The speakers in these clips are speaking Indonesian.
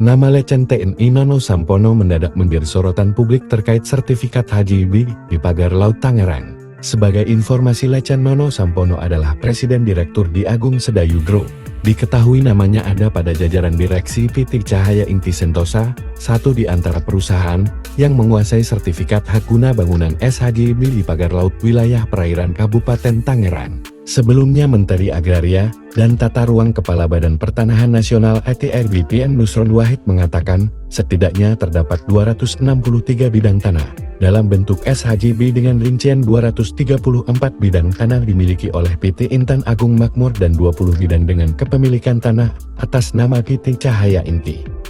Nama Letjen TNI Nono Sampono mendadak menjadi sorotan publik terkait sertifikat haji di Pagar Laut Tangerang. Sebagai informasi, Letjen Nono Sampono adalah Presiden Direktur di Agung Sedayu Group. Diketahui namanya ada pada jajaran direksi PT Cahaya Inti Sentosa, satu di antara perusahaan yang menguasai sertifikat hak guna bangunan SHGB di Pagar Laut wilayah perairan Kabupaten Tangerang. Sebelumnya Menteri Agraria dan Tata Ruang Kepala Badan Pertanahan Nasional ATR BPN Nusron Wahid mengatakan, setidaknya terdapat 263 bidang tanah dalam bentuk SHGB dengan rincian 234 bidang tanah dimiliki oleh PT Intan Agung Makmur dan 20 bidang dengan kepemilikan tanah atas nama PT Cahaya Inti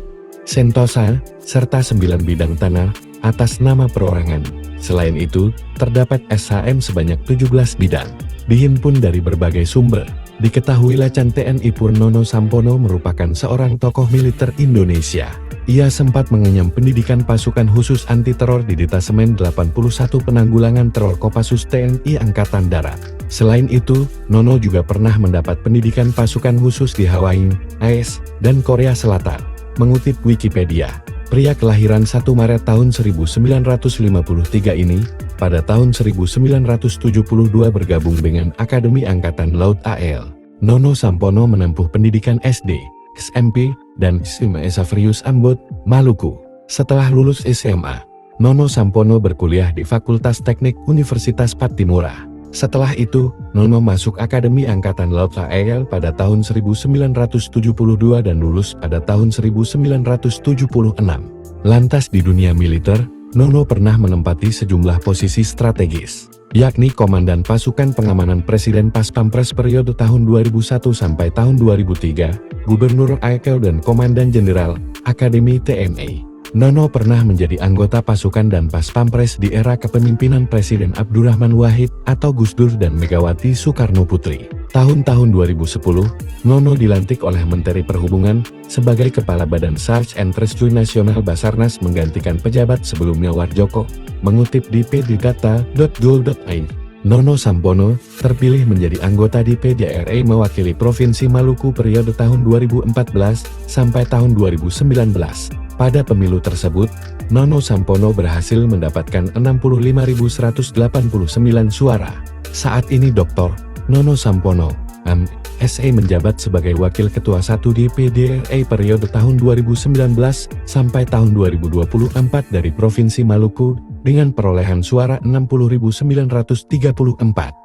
Sentosa, serta 9 bidang tanah atas nama perorangan. Selain itu, terdapat SHM sebanyak 17 bidang. Dihimpun dari berbagai sumber, diketahui Letjen TNI Purnono Sampono merupakan seorang tokoh militer Indonesia. Ia sempat mengenyam pendidikan pasukan khusus anti-teror di Detasemen 81 Penanggulangan Teror Kopassus TNI Angkatan Darat. Selain itu, Nono juga pernah mendapat pendidikan pasukan khusus di Hawaii, AS, dan Korea Selatan. Mengutip Wikipedia, pria kelahiran 1 Maret tahun 1953 ini, pada tahun 1972 bergabung dengan Akademi Angkatan Laut AL. Nono Sampono menempuh pendidikan SD, SMP, dan SMA Saverius Ambon, Maluku. Setelah lulus SMA, Nono Sampono berkuliah di Fakultas Teknik Universitas Patimura. Setelah itu, Nono masuk Akademi Angkatan Laut AL pada tahun 1972 dan lulus pada tahun 1976. Lantas di dunia militer, Nono pernah menempati sejumlah posisi strategis, yakni Komandan Pasukan Pengamanan Presiden Pas Pampres periode tahun 2001 sampai tahun 2003, Gubernur AKL dan Komandan Jenderal Akademi TNI. Nono pernah menjadi anggota pasukan dan Pas Pampres di era kepemimpinan Presiden Abdurrahman Wahid atau Gus Dur dan Megawati Soekarno Putri. Tahun 2010, Nono dilantik oleh Menteri Perhubungan sebagai Kepala Badan Search and Rescue Nasional Basarnas menggantikan pejabat sebelumnya Warjoko. Mengutip di pdata.go.id, Nono Sampono terpilih menjadi anggota di PJRI mewakili Provinsi Maluku periode tahun 2014 sampai tahun 2019. Pada pemilu tersebut, Nono Sampono berhasil mendapatkan 65.189 suara. Saat ini Dr. Nono Sampono, M.Se. menjabat sebagai Wakil Ketua 1 di PDRI periode tahun 2019 sampai tahun 2024 dari Provinsi Maluku dengan perolehan suara 60.934.